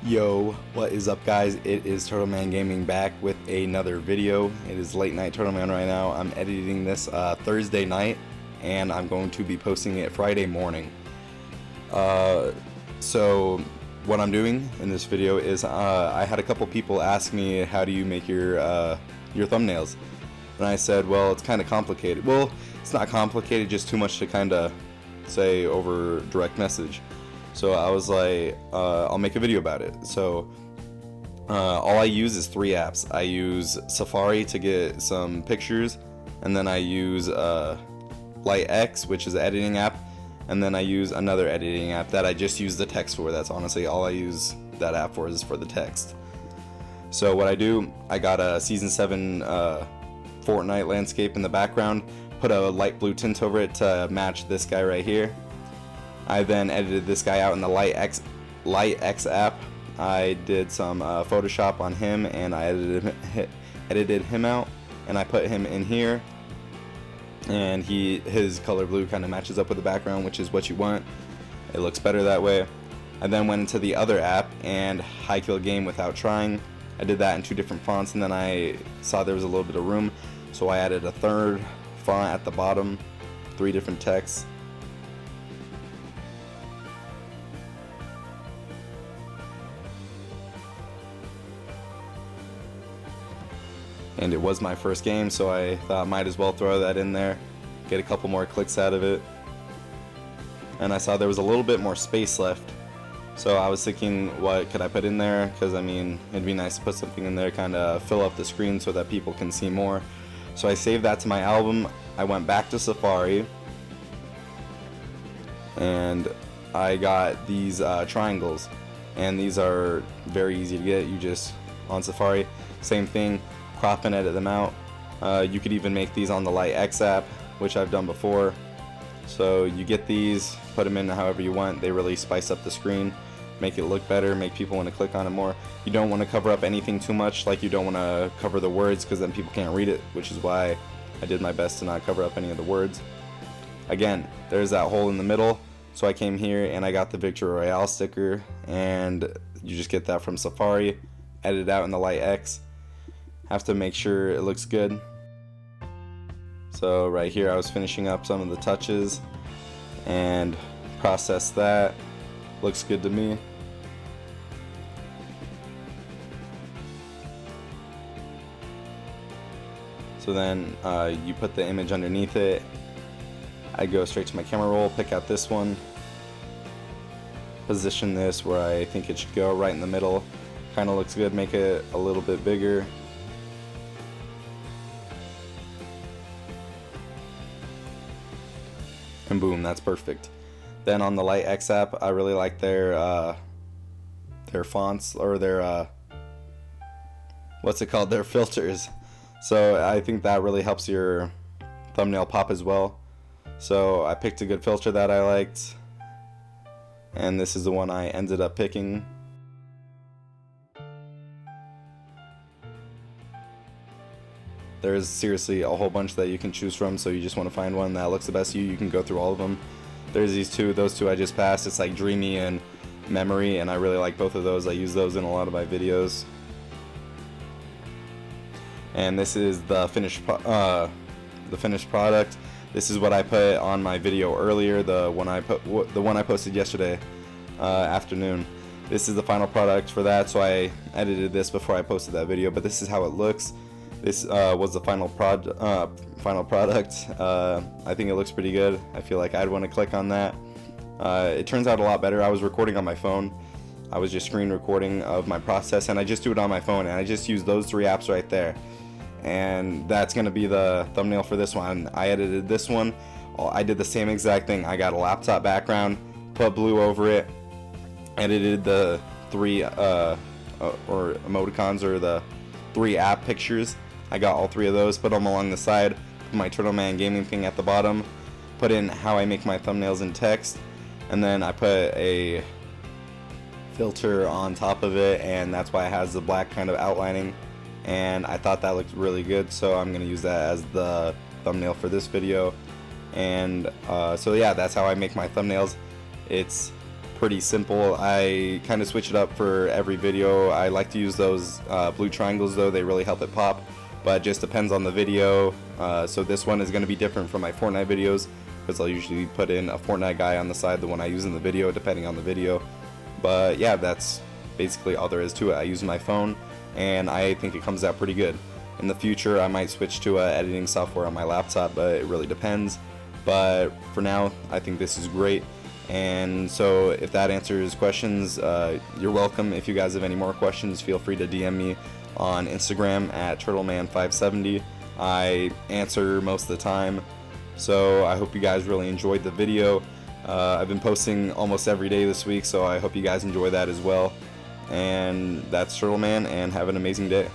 Yo, what is up guys? It is Turtleman Gaming back with another video. It is late night Turtleman right now. I'm editing this Thursday night and I'm going to be posting it Friday morning. So what I'm doing in this video is I had a couple people ask me, how do you make your thumbnails? And I said, well, it's kind of complicated. Well, it's not complicated, just too much to kind of say over direct message. So I was like, I'll make a video about it. So all I use is 3 apps. I use Safari to get some pictures, and then I use LightX, which is an editing app, and then I use another editing app that I just use the text for. That's honestly all I use that app for, is for the text. So what I do, I got a Season 7 Fortnite landscape in the background, put a light blue tint over it to match this guy right here. I then edited this guy out in the LightX app. I did some Photoshop on him, and I edited him out, and I put him in here, and his color blue kind of matches up with the background, which is what you want. It looks better that way. I then went into the other app and High Kill Game Without Trying. I did that in 2 different fonts, and then I saw there was a little bit of room, so I added a 3rd font at the bottom, 3 different texts. And it was my first game, so I thought I might as well throw that in there, get a couple more clicks out of it. And I saw there was a little bit more space left, so I was thinking, what could I put in there? Because I mean, it'd be nice to put something in there, kind of fill up the screen so that people can see more. So I saved that to my album. I went back to Safari, and I got these triangles, and these are very easy to get. You just, on Safari, same thing, crop and edit them out. You could even make these on the LightX app, which I've done before. So you get these, put them in however you want. They really spice up the screen, make it look better, make people want to click on it more. You don't want to cover up anything too much, like you don't want to cover the words, because then people can't read it, which is why I did my best to not cover up any of the words. Again, there's that hole in the middle, so I came here and I got the Victory Royale sticker, and you just get that from Safari, edit out in the LightX. Have to make sure it looks good. So right here I was finishing up some of the touches and process that. Looks good to me. So then you put the image underneath it. I go straight to my camera roll, pick out this one, position this where I think it should go, right in the middle. Kind of looks good, make it a little bit bigger. And boom, that's perfect. Then on the LightX app, I really like their fonts, or their what's it called, their filters. So I think that really helps your thumbnail pop as well. So I picked a good filter that I liked, and this is the one I ended up picking. There's seriously a whole bunch that you can choose from, so you just want to find one that looks the best to you. You can go through all of them. There's those two I just passed. It's like Dreamy and Memory, and I really like both of those. I use those in a lot of my videos. And this is the finished product. This is what I put on my video earlier, the one I posted yesterday afternoon. This is the final product for that, so I edited this before I posted that video, but this is how it looks. This was the final product. I think it looks pretty good. I feel like I'd want to click on that. It turns out a lot better. I was recording on my phone. I was just screen recording of my process, and I just do it on my phone, and I just use those 3 apps right there. And that's going to be the thumbnail for this one. I edited this one. I did the same exact thing. I got a laptop background, put blue over it, edited the 3 or emoticons, or the 3 app pictures. I got all 3 of those, put them along the side, put my Turtleman Gaming thing at the bottom, put in how I make my thumbnails in text, and then I put a filter on top of it, and that's why it has the black kind of outlining, and I thought that looked really good, so I'm going to use that as the thumbnail for this video. And so yeah, that's how I make my thumbnails. It's pretty simple. I kind of switch it up for every video. I like to use those blue triangles though, they really help it pop, but it just depends on the video. So this one is going to be different from my Fortnite videos, because I'll usually put in a Fortnite guy on the side, the one I use in the video, depending on the video. But yeah, that's basically all there is to it. I use my phone, and I think it comes out pretty good. In the future, I might switch to editing software on my laptop, but it really depends. But for now, I think this is great. And so if that answers questions, you're welcome. If you guys have any more questions, feel free to DM me on Instagram at turtleman570. I answer most of the time. So I hope you guys really enjoyed the video. I've been posting almost every day this week, so I hope you guys enjoy that as well. And that's Turtleman, and have an amazing day.